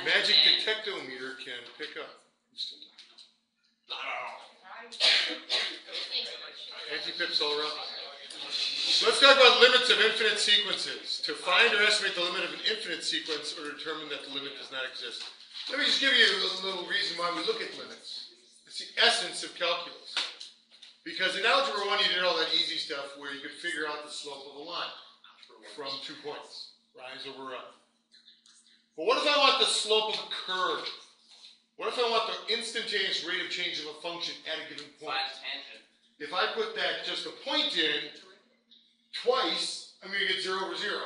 Magic detectometer can pick up. Anti-pips all around. Let's talk about limits of infinite sequences. To find or estimate the limit of an infinite sequence or determine that the limit does not exist. Let me just give you a little reason why we look at limits. It's the essence of calculus. Because in Algebra 1 you did all that easy stuff where you could figure out the slope of a line from 2 points. Rise over run. But what if I want the slope of a curve? What if I want the instantaneous rate of change of a function at a given point? If I put that just a point in twice, I'm going to get 0 over 0.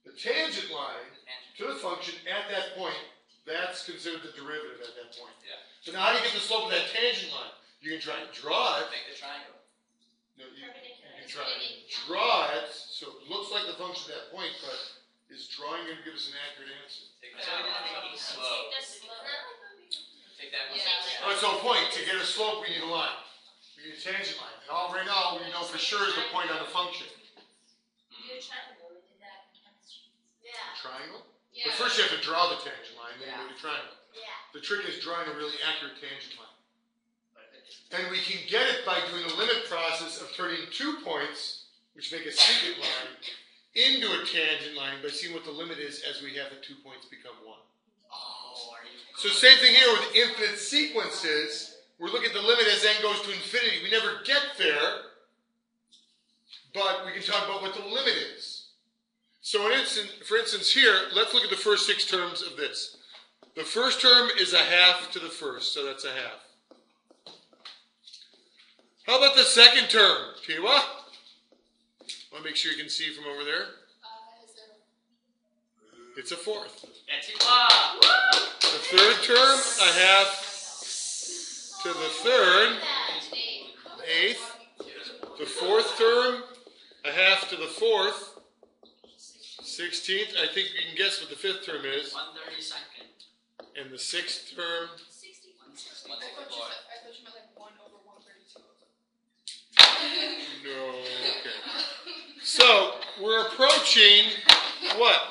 The tangent line to the function at that point, that's considered the derivative at that point. Yeah. So now how do you get the slope of that tangent line? You can try and draw it. Make the triangle. No, you can try and draw it so it looks like the function at that point, but is drawing going to give us an accurate answer? Take that slope. Take that one. Oh, that's the whole point. To get a slope, we need a line. We need a tangent line. And all right now, we know for sure is the point on the function. Do a triangle. We did that in chemistry. Yeah. A triangle? Yeah. But first you have to draw the tangent line, then you do the triangle. Yeah. The trick is drawing a really accurate tangent line. And we can get it by doing the limit process of turning 2 points, which make a secant line, into a tangent line by seeing what the limit is as we have the 2 points become 1. So same thing here with infinite sequences. We're looking at the limit as n goes to infinity. We never get there, but we can talk about what the limit is. So for instance here, let's look at the first 6 terms of this. The first term is a half to the first, so that's a half. How about the second term, Tiwa? Want to make sure you can see from over there? It's a fourth. That's Tiwa. The third term, a half to the third, eighth. The fourth term, a half to the fourth, 16th. I think you can guess what the fifth term is. 1/32. And the sixth term. 1/64. I thought you meant like 1 over 1/32. No, okay. So, we're approaching what?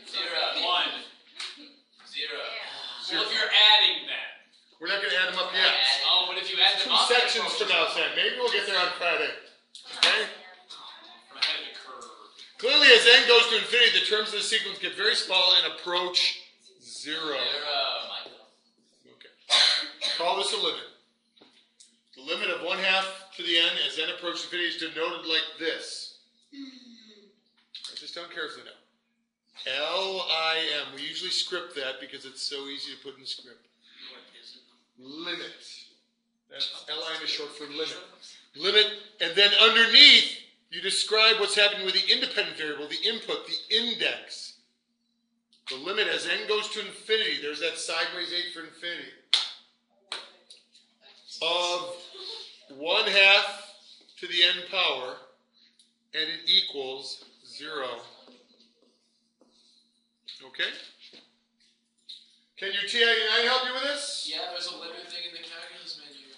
0. 1. 0. Well, if you're adding that. We're not going to add them up yet. Oh, but if you add them 2 up, sections from now, Sam. Maybe we'll get there on Friday. Okay? I'm ahead of the curve. Clearly, as n goes to infinity, the terms of the sequence get very small and approach 0. 0. Okay. Call this a limit. The limit of 1/2 to the n as n approaches infinity is denoted like this. Write this down carefully now. L-I-M. We usually script that because it's so easy to put in script. Limit. That's L-I-M is short for limit. Limit, and then underneath, you describe what's happening with the independent variable, the input, the index. The limit as n goes to infinity, there's that sideways 8 for infinity, of 1/2 to the n power, and it equals 0. Okay? Can your TI-9 help you with this? Yeah, there's a limit thing in the calculus menu.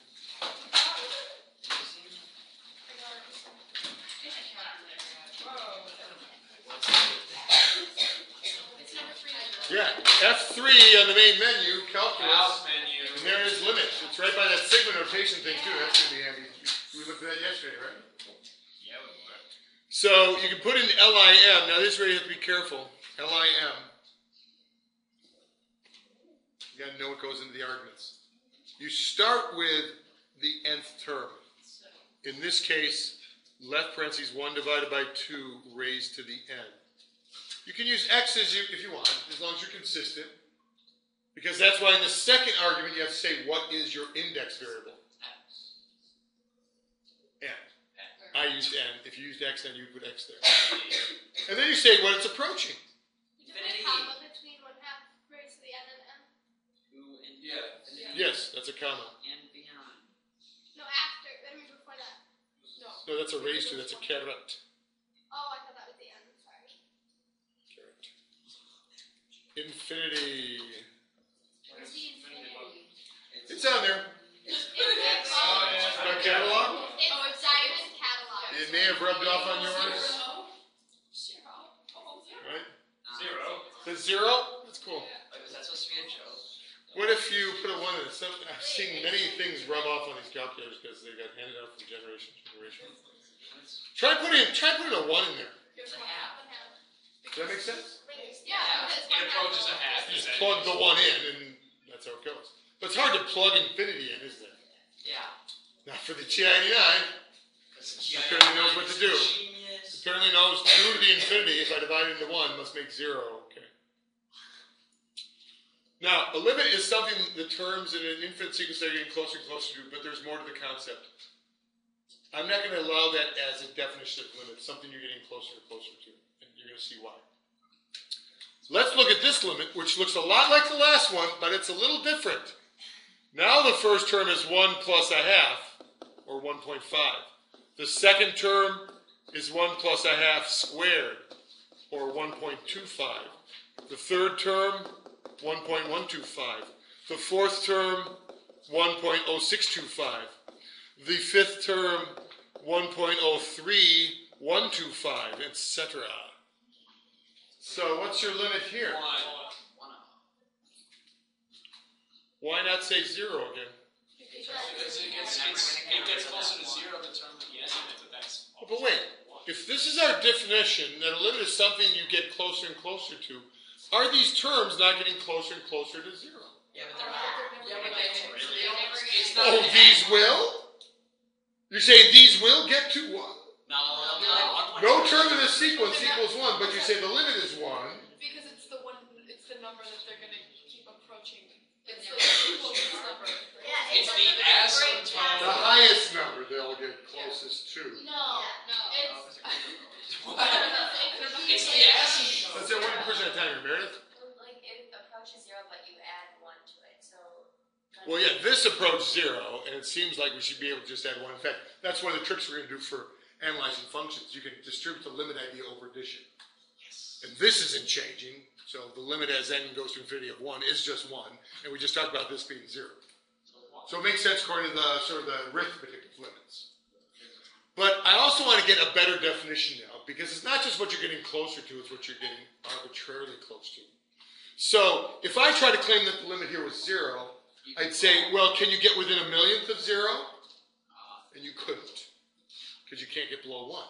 Yeah, F3 on the main menu, calculus, menu. and there is limit. It's right by that sigma notation thing too. That's going to be handy. We looked at that yesterday, right? Yeah, we were. So you can put in LIM. Now this is where you have to be careful. LIM. You got to know what goes into the arguments. You start with the nth term. In this case, left parentheses 1 divided by 2 raised to the n. You can use x if you want, as long as you're consistent. Because that's why in the second argument you have to say what is your index variable. N. I used n. If you used x, then you put x there. And then you say what it's approaching. Comma between 1/2 raised to the n and m? Yeah. Yes, that's a comma. And beyond. No, after. I mean before that. No. No, that's a raised to. That's a caret. Oh, I thought that was the n. Sorry. Caret. Infinity. Where's the infinity? It's on there. Index. Got catalog? It's Diamond catalog. It may have rubbed off on yours. 0. Right? 0. The 0? That's cool. What if you put a 1 in it? I've seen many things rub off on these calculators because they got handed out from generation to generation. Try putting a 1 in there. It's a half. Does that make sense? Yeah. It approaches a half. Just plug the 1 in, and that's how it goes. But it's hard to plug infinity in, isn't it? Yeah. Not for the TI-99. Apparently knows what to do. Apparently knows 2 to the infinity, if I divide it into 1, must make 0. Okay. Now, a limit is something the terms in an infinite sequence that are getting closer and closer to, but there's more to the concept. I'm not going to allow that as a definition of limit, something you're getting closer and closer to, and you're going to see why. Let's look at this limit, which looks a lot like the last one, but it's a little different. Now the first term is 1 plus a half, or 1.5. The second term is 1 plus a half squared, or 1.25. The third term, 1.125. The fourth term, 1.0625. The fifth term, 1.03125, etc. So what's your limit here? 1. Why not say 0 again? Because it gets closer to 0 the term that you estimate that that's. Oh, but wait, if this is our definition, that a limit is something you get closer and closer to, are these terms not getting closer and closer to 0? Yeah, but they're not. Yeah, but it's not. Oh, these will? You're saying these will get to 1? No. No term in the sequence equals 1, but you say the limit is 1. Because it's the number that they're going to keep approaching. It's the closest number. It's the asymptote. The highest number they'll get closest to. No. It's the asymptote. Let's say 1% at a time, Meredith. Like it approaches 0, but you add 1 to it. So. Well, yeah, this approached 0, and it seems like we should be able to just add 1. In fact, that's one of the tricks we're going to do for analyzing functions. You can distribute the limit idea over addition. Yes. And this isn't changing, so the limit as n goes to infinity of 1 is just 1, and we just talked about this being 0. So it makes sense according to the sort of the arithmetic of limits. But I also want to get a better definition now, because it's not just what you're getting closer to, it's what you're getting arbitrarily close to. So if I try to claim that the limit here was 0, I'd say, well, can you get within a millionth of 0? And you couldn't, because you can't get below 1.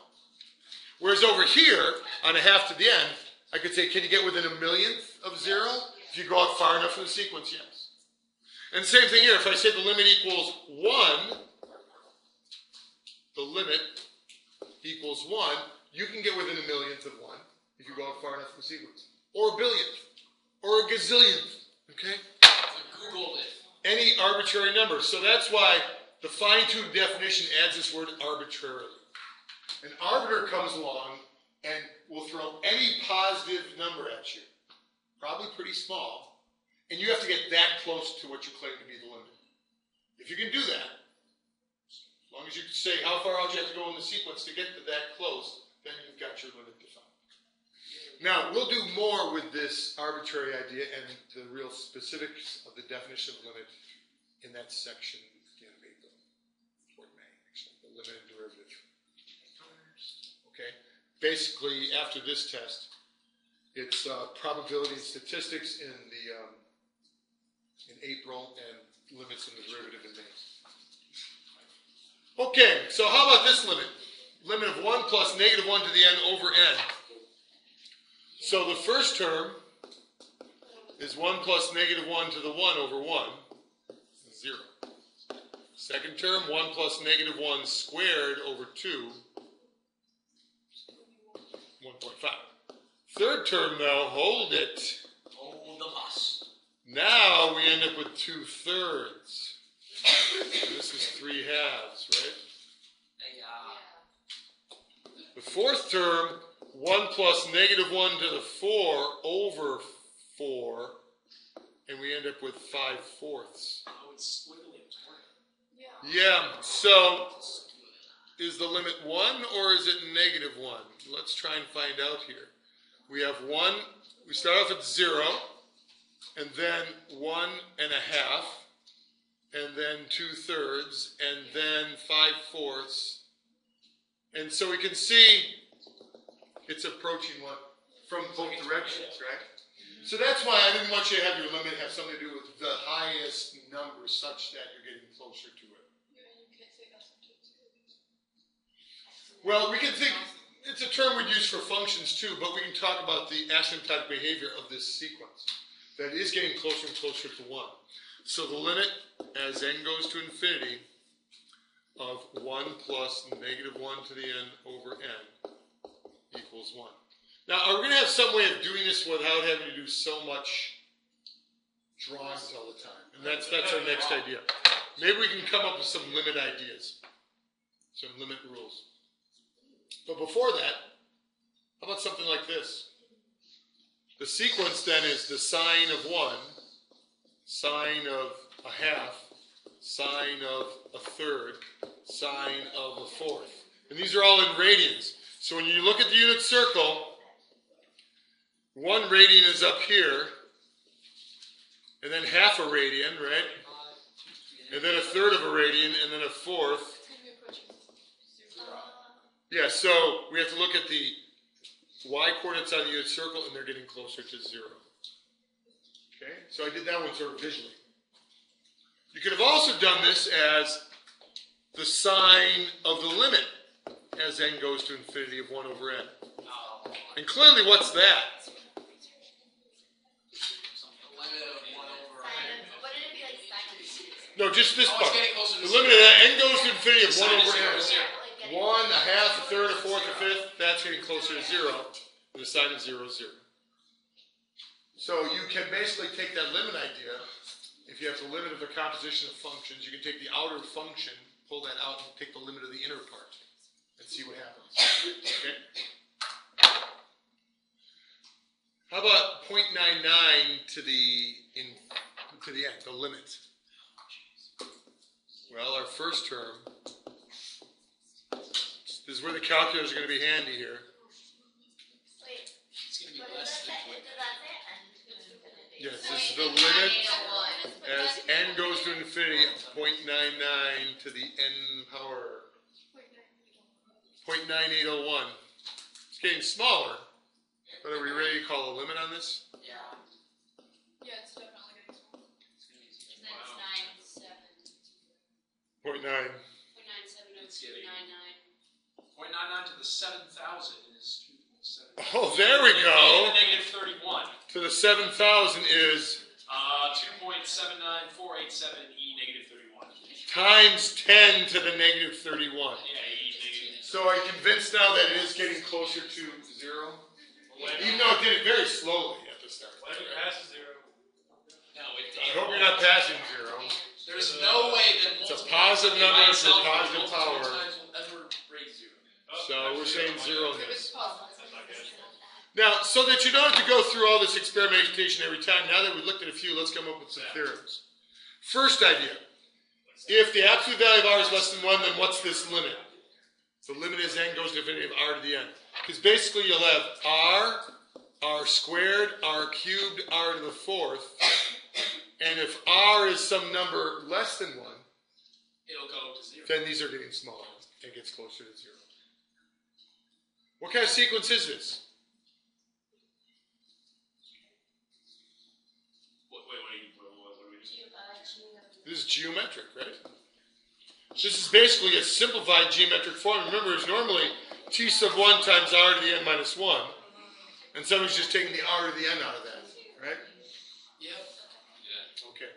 Whereas over here, on a half to the end, I could say, can you get within a millionth of 0? If you go out far enough in the sequence, yes. And same thing here, if I say the limit equals 1, the limit equals 1, you can get within a millionth of 1 if you go out far enough in the sequence. Or a billionth, or a gazillionth, okay? Google it. Any arbitrary number. So that's why the fine-tuned definition adds this word arbitrarily. An arbiter comes along and will throw any positive number at you, probably pretty small, and you have to get that close to what you claim to be the limit. If you can do that, as long as you can say how far out you have to go in the sequence to get to that close, then you've got your limit defined. Now, we'll do more with this arbitrary idea and the real specifics of the definition of limit in that section in April, toward May, actually, the limit and derivative. Okay? Basically, after this test, it's probability and statistics in April and limits in the derivative in May. Okay, so how about this limit? Limit of 1 plus negative 1 to the n over n. So the first term is 1 plus negative 1 to the 1 over 1, 0. Second term, 1 plus negative 1 squared over 2, 1.5. Third term, though, hold it. Hold the bus. Now we end up with 2/3. This is 3/2, right? The fourth term, 1 plus negative 1 to the 4 over 4, and we end up with 5/4. Oh, it's squiggly. Yeah, so is the limit 1 or is it negative 1? Let's try and find out here. We have 1, we start off at 0, and then 1.5, and then 2/3, and then 5/4. And so we can see it's approaching what? From both directions, right? So that's why I didn't want you to have your limit have something to do with the highest number such that you're getting closer to it. Well, we can think, it's a term we'd use for functions too, but we can talk about the asymptotic behavior of this sequence that is getting closer and closer to 1. So the limit as n goes to infinity of 1 plus negative 1 to the n over n equals 1. Now, are we going to have some way of doing this without having to do so much drawings all the time? And that's our next idea. Maybe we can come up with some limit ideas, some limit rules. But before that, how about something like this? The sequence then is the sine of 1, sine of a half, sine of a third, sine of a fourth. And these are all in radians. So when you look at the unit circle, 1 radian is up here, and then half a radian, right? And then a third of a radian, and then a fourth. Yeah, so we have to look at the y-coordinates on the unit circle, and they're getting closer to 0. Okay, so I did that one sort of visually. You could have also done this as the sine of the limit as n goes to infinity of 1 over n. And clearly, what's that? No, just this part. The limit of that, n goes to infinity of 1 over n. 1, a half, a third, a fourth, a fifth, that's getting closer to 0. And the sign of 0 is 0. So you can basically take that limit idea. If you have the limit of the composition of functions, you can take the outer function, pull that out, and take the limit of the inner part, and see what happens. Okay? How about 0.99 to the end, the limit? Well, our first term, this is where the calculators are going to be handy here. It's going to be less than 0.99. Yes, this is the limit as n goes to infinity of 0.99 to the n power 0.9801. It's getting smaller, but are we ready to call a limit on this? Yeah, it's definitely getting smaller. That's 9.7. 0.9. 0.970299. 0.99 to the 7,000 is 2.7. Oh, there we go. Negative 31. To the 7,000 is 2.79487 e negative 31. times 10 to the negative 31. Yeah, e negative. So are you convinced now that it is getting closer to 0? Even though it did it very slowly at the start. What if it passes 0? No, it I hope you're not passing 0. There's no way that It's a multiple positive by number for itself positive multiple power. times will ever raise 0. So we're saying 0 in this. It's possible. Now, so that you don't have to go through all this experimentation every time, now that we've looked at a few, let's come up with some theorems. First idea. If the absolute value of r is less than 1, then what's this limit? The limit is n goes to infinity of r to the n. Because basically you'll have r squared, r cubed, r to the fourth. And if r is some number less than 1, It'll go to 0. then these are getting smaller. It gets closer to 0. What kind of sequence is this? This is geometric, right? This is basically a simplified geometric form. Remember, it's normally t sub 1 times r to the n minus 1. And somebody's just taking the r to the n out of that, right? Yep. Okay.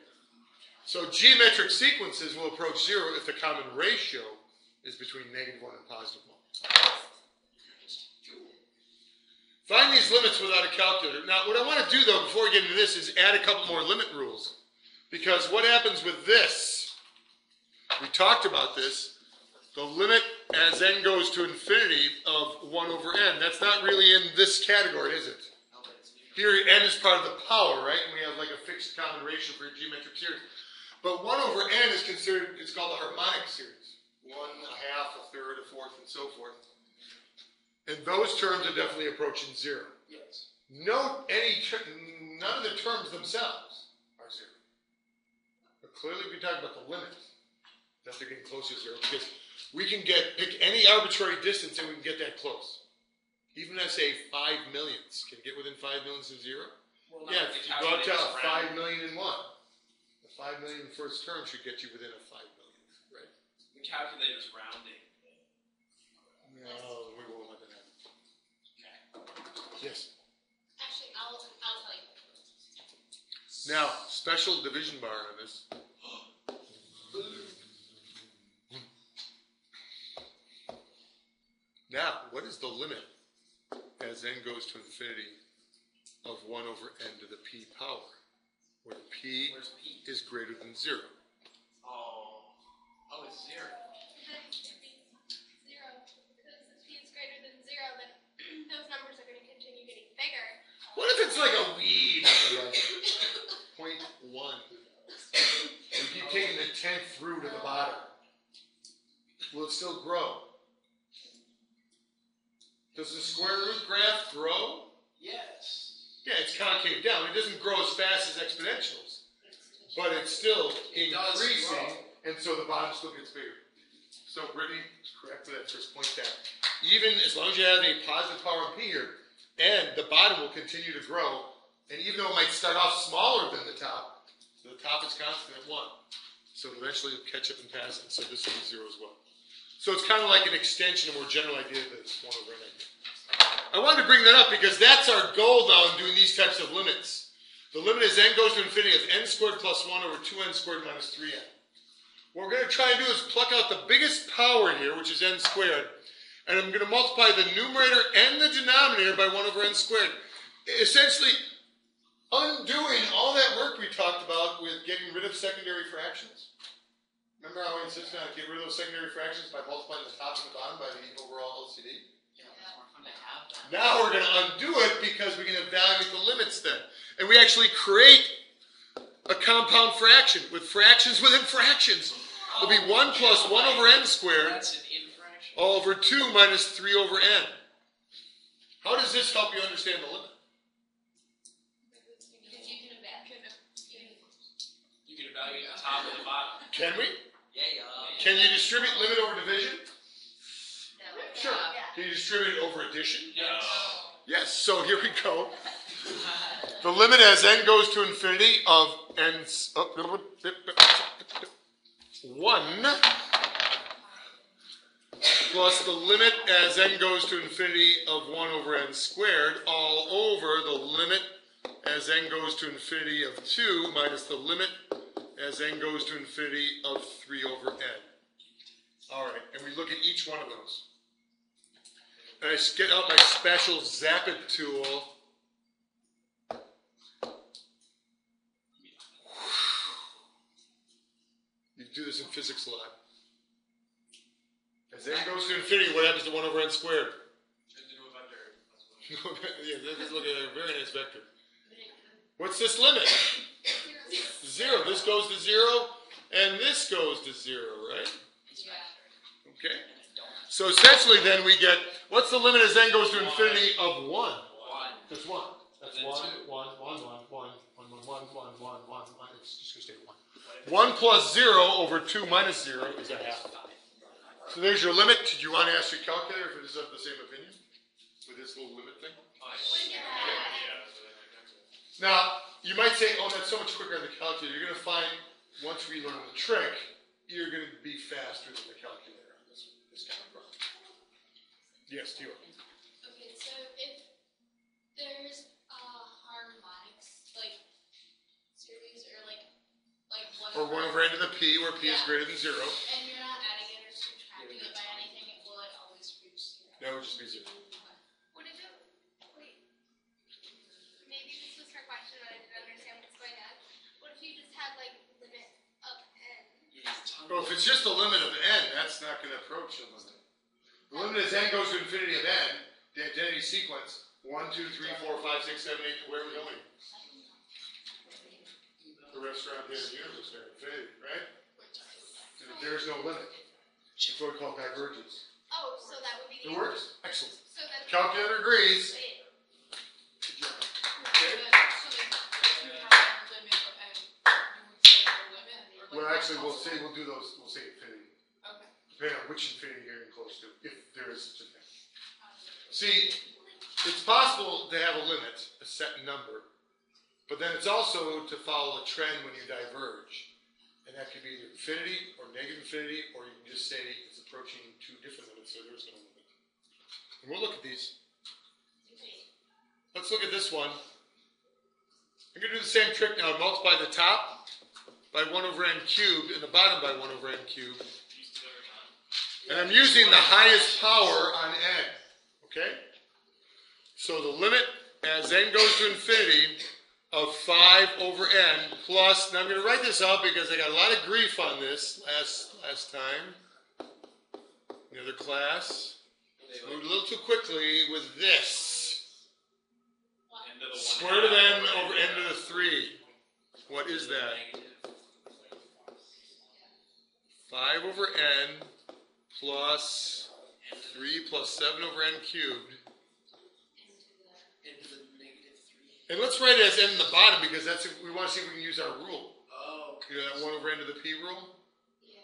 So geometric sequences will approach 0 if the common ratio is between negative 1 and positive 1. Find these limits without a calculator. Now, what I want to do, though, before we get into this, is add a couple more limit rules. Because what happens with this, we talked about this, the limit as n goes to infinity of 1 over n, that's not really in this category, is it? Here, n is part of the power, right? And we have like a fixed common ratio for a geometric series. But 1 over n is considered, it's called a harmonic series. 1, a half, a third, a fourth, and so forth. And those terms are definitely approaching 0. Yes. Note none of the terms themselves are 0. But clearly we talk about the limit that they're getting closer to 0 because we can pick any arbitrary distance and we can get that close. Even I say 5 millionths can get within 5 millionths of 0. Well, no, Yeah, the if you go out to calculator's rounding. 5 million in one, the 5 million first term should get you within a 5 million, right? The calculator's rounding. No, we won't let that happen. Yes. Actually, I'll tell you. Now, special division bar on this. Now, what is the limit as n goes to infinity of 1 over n to the p power, where p Where's P? is greater than 0? Oh, it's 0. Then it should be 0, because if p is greater than 0, then those numbers are going to continue getting bigger. What if it's like a weed, like 0.1? You keep taking the 10th root at the bottom. Will it still grow? Does the square root graph grow? Yes. Yeah, it's concave down. It doesn't grow as fast as exponentials, but it's still It does increasing, grow. and so the bottom still gets bigger. So Brittany is correct for that first point there. Even as long as you have a positive power in p here, and the bottom will continue to grow, and even though it might start off smaller than the top is constant at 1. So eventually it'll catch up and pass it, so this will be 0 as well. So it's kind of like an extension, a more general idea of this 1 over n idea. I wanted to bring that up because that's our goal now in doing these types of limits. The limit as n goes to infinity of n squared plus 1 over 2n squared minus 3n. What we're going to try and do is pluck out the biggest power here, which is n squared, and I'm going to multiply the numerator and the denominator by 1 over n squared. Essentially, undoing all that work we talked about with getting rid of secondary fractions. Remember how I insisted on getting rid of those secondary fractions by multiplying the top and the bottom by the overall LCD? Now we're going to undo it because we can evaluate the limits then. And we actually create a compound fraction with fractions within fractions. It'll be 1 plus 1 over n squared That's an infraction. over 2 minus 3 over n. How does this help you understand the limit? Because you can evaluate. You can evaluate the top and the bottom. Can we? Yeah. Can you distribute limit over division? No. Sure. Can you distribute it over addition? Yes. Yes, so here we go. The limit as n goes to infinity of n, 1 plus the limit as n goes to infinity of 1 over n squared all over the limit as n goes to infinity of 2 minus the limit as n goes to infinity of 3 over n. All right, and we look at each one of those. And I get out my special Zap It tool. You do this in physics a lot. As n goes to infinity, what happens to 1 over n squared? Yeah, let's look at a very nice vector. What's this limit? 0. This goes to 0, and this goes to 0, right? Okay. So essentially, then we get, what's the limit as n goes to infinity of 1? That's 1. That's 1, 1, 1, 1, 1, 1, 1, 1, 1, 1. It's just going to stay 1. 1 plus 0 over 2 minus 0 is a half. So there's your limit. Did you want to ask your calculator if it is of the same opinion with this little limit thing? Now, you might say, oh, that's so much quicker on the calculator. You're going to find, once we learn the trick, you're going to be faster than the calculator on this kind of problem. Yes, Tio. Okay, so if there's harmonics, like series, or like Or 1 over n to the p, where p is greater than 0. and you're not adding it or subtracting it by anything, will it always reach 0? That would just be 0. What if it, wait, maybe this was her question, but I didn't understand what's going on. What if you just had like limit of n? Well, if it's just the limit of n, that's not going to approach the limit. The limit as n goes to infinity of n, the identity sequence, 1, 2, 3, 4, 5, 6, 7, 8, where are we going? The restaurant there in the universe there, infinity, right? And there's no limit. It's what we call divergence. Oh, so that would be It the works? Excellent. So then Calculator agrees. wait, Good job. So then, if you have a limit of n, you would say the limit? Or Well, like actually, what's we'll possible? do those, we'll say infinity. Okay. Depending on which infinity you're getting close to, if there is such a thing. See, it's possible to have a limit, a set number, But then it's also to follow a trend when you diverge. And that could be either infinity or negative infinity, or you can just say it's approaching two different limits, so there's no limit. And we'll look at these. Let's look at this one. I'm going to do the same trick now. Multiply the top by 1 over n cubed and the bottom by 1 over n cubed. And I'm using the highest power on n. Okay? So the limit as n goes to infinity of 5 over n plus, now I'm going to write this out because I got a lot of grief on this last time. The other class. Moved a little too quickly with this. Square root of n over n to the 3. What is that? 5 over n plus 3 plus 7 over n cubed. And let's write it as n in the bottom because that's we want to see if we can use our rule. Oh, okay. You know that 1 over n to the p rule? Yeah.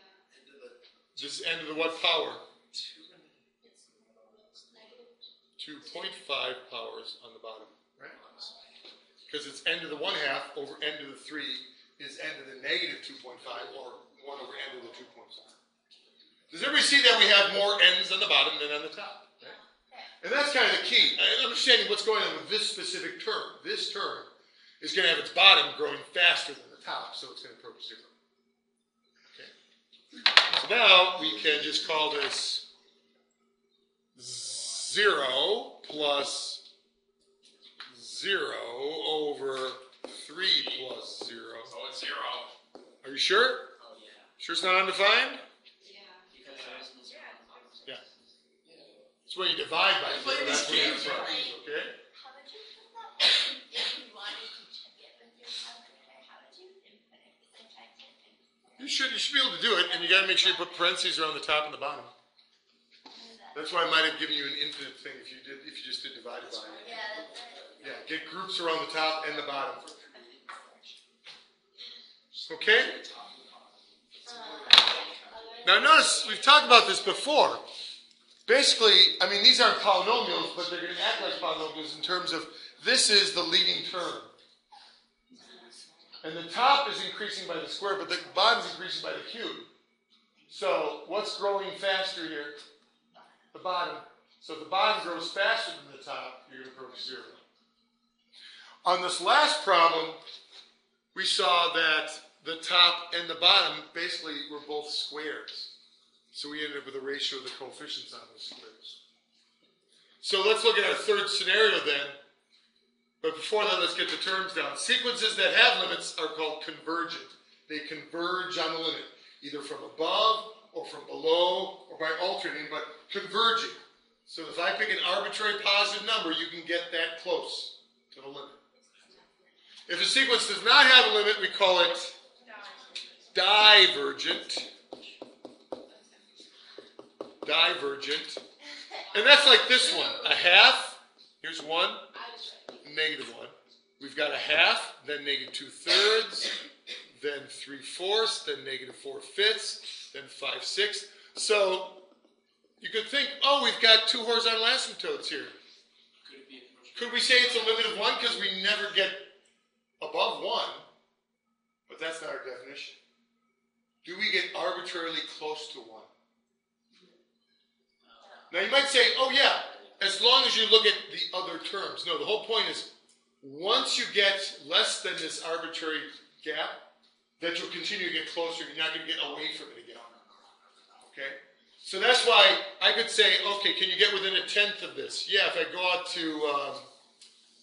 This is n to the what power? 2.5 powers on the bottom, right? Because it's n to the 1/2 over n to the 3 is n to the negative 2.5 or 1 over n to the 2.5. Does everybody see that we have more n's on the bottom than on the top? Right? And that's kind of the key. Understanding what's going on with this specific term. This term is going to have its bottom growing faster than the top, so it's going to approach 0. Okay. So now we can just call this 0 plus 0 over 3 plus 0. So it's 0. Are you sure? Oh, yeah. Sure it's not undefined? Because I was in this Yeah. It's when you divide by 0. Play That's this when game, it's right. Okay? How would you put that if you wanted to get with your calculator? How would you input it? Because I typed it and You should be able to do it, and you got to make sure you put parentheses around the top and the bottom. That's why I might have given you an infinite thing if you just did divide by. yeah, that's it. Yeah, get groups around the top and the bottom. Okay? Now notice, we've talked about this before. Basically, I mean, these aren't polynomials, but they're going to act like polynomials in terms of this is the leading term. And the top is increasing by the square, but the bottom is increasing by the cube. So what's growing faster here? The bottom. So if the bottom grows faster than the top, you're going to approach 0. On this last problem, we saw that the top and the bottom basically were both squares. So we ended up with a ratio of the coefficients on those squares. So let's look at our third scenario then. But before that, let's get the terms down. Sequences that have limits are called convergent. They converge on the limit, either from above or from below or by alternating, but converging. So if I pick an arbitrary positive number, you can get that close to the limit. If a sequence does not have a limit, we call it divergent. Divergent. And that's like this one. A half, here's 1, negative 1. We've got a half, then negative 2/3, then 3/4, then negative 4/5, then 5/6. So you could think, oh, we've got 2 horizontal asymptotes here. Could we say it's a limit of 1 because we never get above 1? But that's not our definition. Do we get arbitrarily close to 1? Now you might say, oh yeah, as long as you look at the other terms. No, the whole point is, once you get less than this arbitrary gap, that you'll continue to get closer, you're not going to get away from it again. Okay? So that's why I could say, okay, can you get within 1/10 of this? Yeah, if I go out to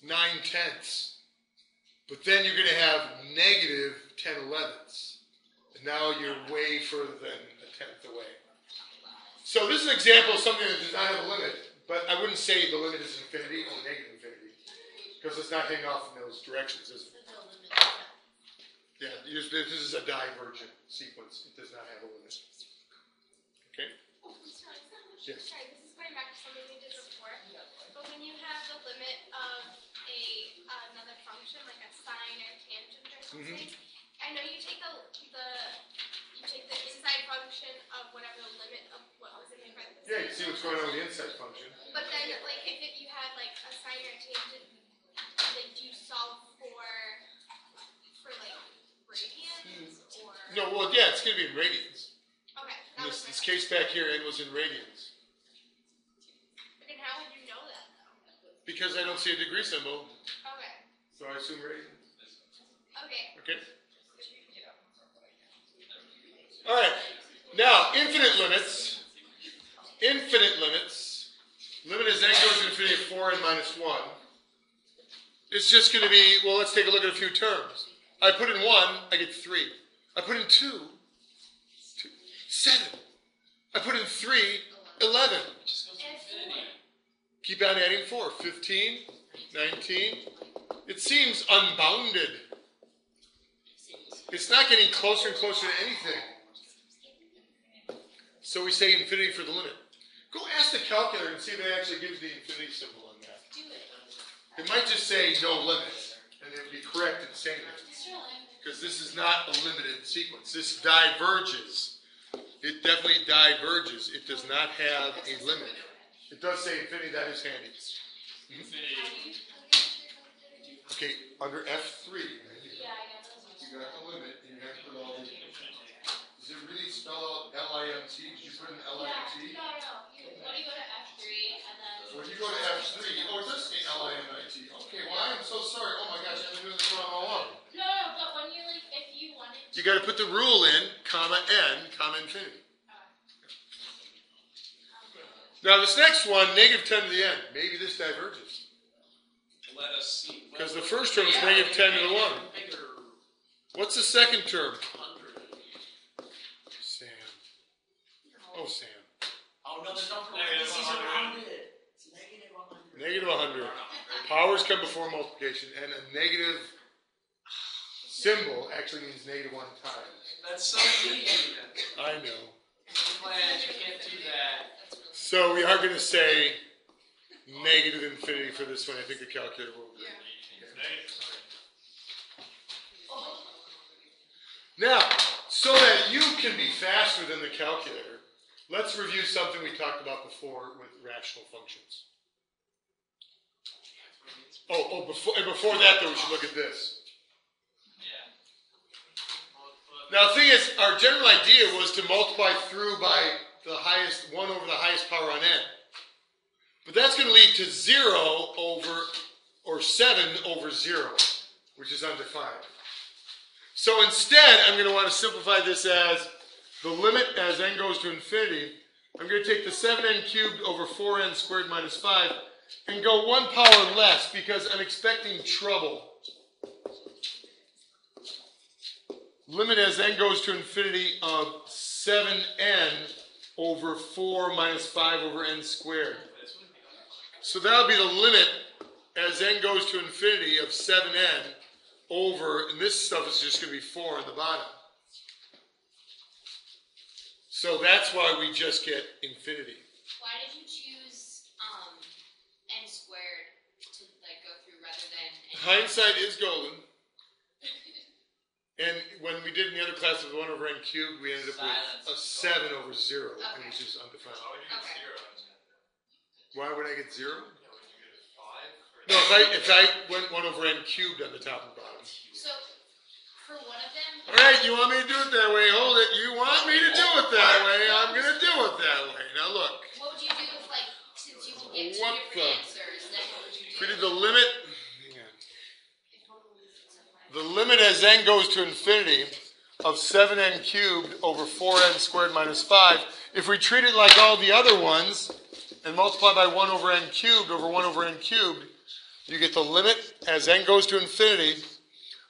9/10. But then you're going to have negative 10/11. And now you're way further than 1/10 away. So this is an example of something that does not have a limit, but I wouldn't say the limit is infinity or negative infinity, because it's not hanging off in those directions, is it? Yeah, this is a divergent sequence. It does not have a limit. Okay? Yes. Sorry, this is going back to something we did before. But when you have the limit of another function, like a sine or tangent or something, I know you take the inside function of whatever the limit of what was in the parentheses. Yeah, you see what's going on with the inside function. But then, like, if you had like a sine or a tangent, like, do you solve for Well, yeah, it's going to be in radians. Okay. In That was this case back here, n was in radians. And how would you know that though? Because I don't see a degree symbol, Okay. so I assume radians. Okay. Okay? All right. Now, infinite limits. Infinite limits. Limit as n goes to infinity of 4n minus 1. It's just going to be, well, let's take a look at a few terms. I put in 1, I get 3. I put in 2, 7. I put in 3, 11. Keep on adding 4. 15, 19. It seems unbounded. It's not getting closer and closer to anything. So we say infinity for the limit. Go ask the calculator and see if it actually gives the infinity symbol on that. It might just say no limit, and it would be correct in saying that. Because this is not a limited sequence. This diverges. It definitely diverges. It does not have a limit. It does say infinity, that is handy. Okay, under F3, you got the limit, and you have to put all the... Does it really spell out L-I-M-T? Did you put in L-I-M-T? No. When you go to F3 and then. When you go to F3, oh, it does say L-I-M-I-T. Okay, well, I am so sorry. Oh my gosh, I've been doing this wrong all along. No, but when you like, if you wanted to. You got to put the rule in, comma, n, comma, infinity. Now, this next one, negative 10 to the n. Maybe this diverges. Let us see. Because the first term is negative 10 to the 1. What's the second term? 100. Sam. Oh, Sam. Oh, no, there's no parentheses around it. It's negative 100. Negative 100. Powers come before multiplication, and a negative symbol actually means negative 1 times. That's so easy. I know. Flash, you can't do that. So we are going to say negative infinity for this one. I think the calculator will agree. Now, so that you can be faster than the calculator, let's review something we talked about before with rational functions. Before that, though, we should look at this. Now, the thing is, our general idea was to multiply through by the highest, 1 over the highest power on n. But that's going to lead to 0 over, or 7 over 0, which is undefined. So instead, I'm going to want to simplify this as the limit as n goes to infinity. I'm going to take the 7n cubed over 4n squared minus 5 and go 1 power less because I'm expecting trouble. Limit as n goes to infinity of 7n over 4 minus 5 over n squared. So that'll be the limit as n goes to infinity of 7n over, and this stuff is just going to be 4 on the bottom. So that's why we just get infinity. Why did you choose n squared to like go through rather than n? Hindsight is golden. And when we did in the other class of 1 over n cubed, we ended up with a 7 over 0, which is undefined. Okay. Why would I get 0? No, if I went 1 over n cubed on the top and bottom. So for one of them. All right, you want me to do it that way? Hold it. You want me to do it that way? I'm going to do it that way. Now look. What would you do if, like, since you could get two What different answers, then what would you do? If we did the limit, the limit as n goes to infinity of 7n cubed over 4n squared minus 5, if we treat it like all the other ones and multiply by 1 over n cubed over 1 over n cubed, you get the limit as n goes to infinity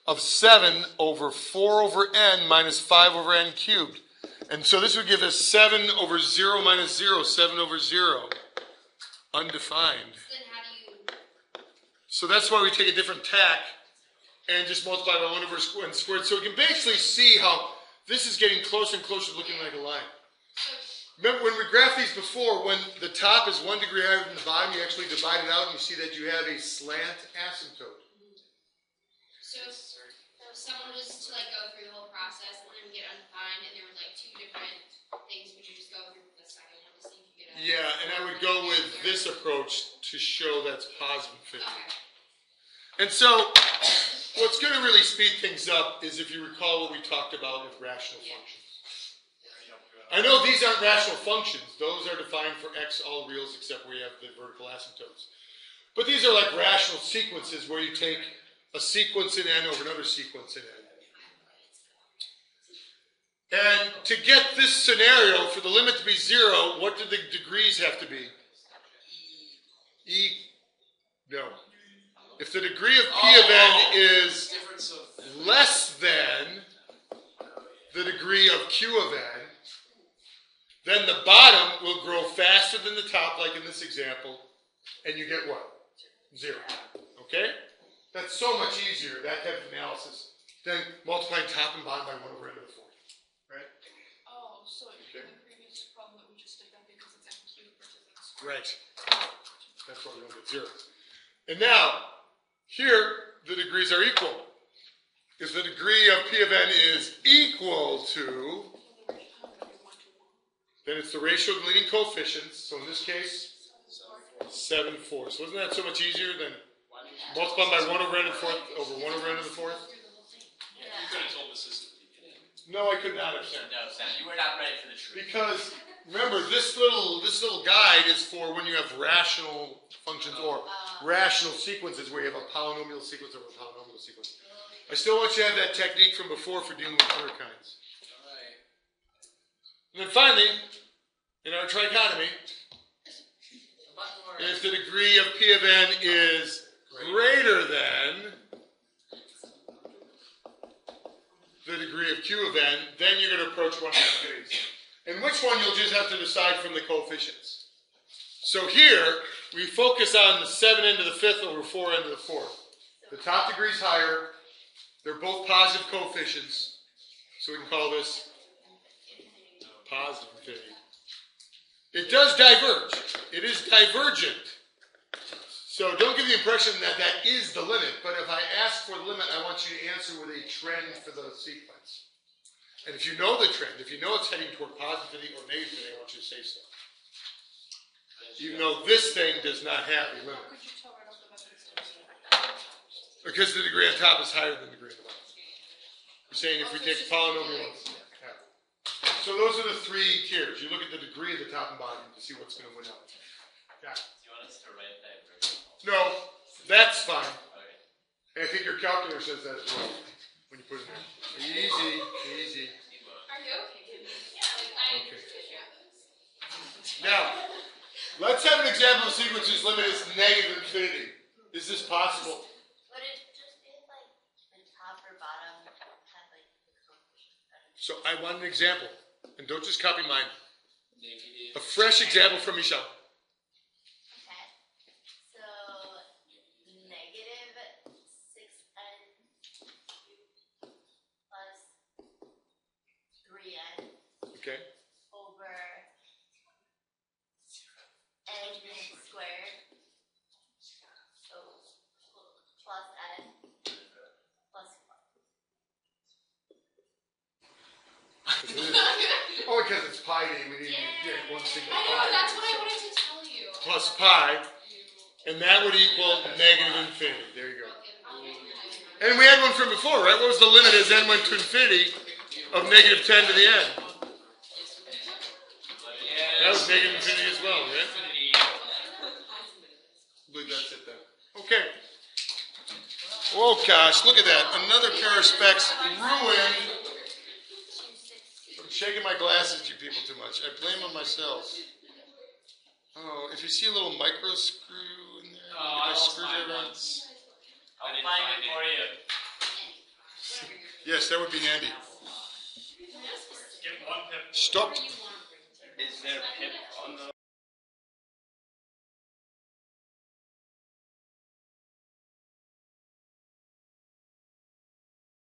of 7 over 4 over n minus 5 over n cubed. And so this would give us 7 over 0 minus 0, 7 over 0, undefined. Then how do you? So that's why we take a different tack and just multiply by 1 over n squared. So we can basically see how this is getting closer and closer to looking like a line. Remember when we graphed these before, when the top is 1 degree higher than the bottom, you actually divide it out and you see that you have a slant asymptote. So if someone was to like go through the whole process and then get undefined, and there were like two different things, would you just go through the second one to see if you get a? Yeah, and I would go with this approach to show that's positive infinity. Okay. And so what's going to really speed things up is if you recall what we talked about with rational functions. I know these aren't rational functions. Those are defined for x all reals except where you have the vertical asymptotes. But these are like rational sequences where you take a sequence in n over another sequence in n. And to get this scenario, for the limit to be 0, what do the degrees have to be? No. If the degree of P of n is less than the degree of Q of n, then the bottom will grow faster than the top, like in this example, and you get what? 0. Okay? That's so much easier, that type of analysis, than multiplying top and bottom by 1 over n to the 4th. Right? Oh, so in the previous problem that we just did that because it's n cubed versus n squared. Right. That's why we don't get 0. And now, here, the degrees are equal. If the degree of P of n is equal to, then it's the ratio of the leading coefficients. So in this case, 7 fourths. Wasn't that so much easier than multiplying by 1 over n to the 4th over 1 over n to the 4th? You could have told the system you couldn't. No, I could not have said. No, Sam, you were not ready for the truth. Because remember, this little guide is for when you have rational functions or rational sequences where you have a polynomial sequence over a polynomial sequence. I still want you to have that technique from before for dealing with other kinds. Alright. And then finally, in our trichotomy, if the degree of P of n is greater than the degree of Q of n, then you're going to approach one of these degrees. And which one you'll just have to decide from the coefficients. So here, we focus on the 7n to the 5th over 4n to the 4th. The top degree is higher. They're both positive coefficients. So we can call this positive infinity. It does diverge. It is divergent. So don't give the impression that that is the limit, but if I ask for the limit, I want you to answer with a trend for the sequence. And if you know the trend, if you know it's heading toward positive infinity or negative infinity, I want you to say so. Even though this thing does not have a limit. How could you tell right off the bat that it's going to be? Because the degree on top is higher than the degree on the bottom. We're saying if we take polynomial. Yeah. So those are the 3 tiers. You look at the degree of the top and bottom to see what's going to win out. Yeah. Do you want us to write that version? No, that's fine. Okay. And I think your calculator says that as well when you put it in there. Easy, easy. Are you okay? Yeah, like I Okay. share this. Now, let's have an example of a sequence whose limit is negative infinity. Is this possible? Would it just be like the top or bottom had like the coefficient? So I want an example. And don't just copy mine. Negative. A fresh example from Michelle. Okay. So negative 6n plus 3n Okay. over n squared. So plus n plus 1. Only because it's pi day, we need to get one single I know, pi. that's what I wanted to tell you. Plus pi, and that would equal negative infinity. There you go. And we had one from before, right? What was the limit as n went to infinity of negative 10 to the n? That was negative infinity as well, right? I believe that's it then. Okay. Oh gosh, look at that. Another pair of specs ruined. I'm shaking my glasses at you people too much. I blame on myself. Oh, if you see a little micro screw in there, I I lost screwed mine it around. once. I'll find it for you. Yes, that would be handy. Get one pip. Stop.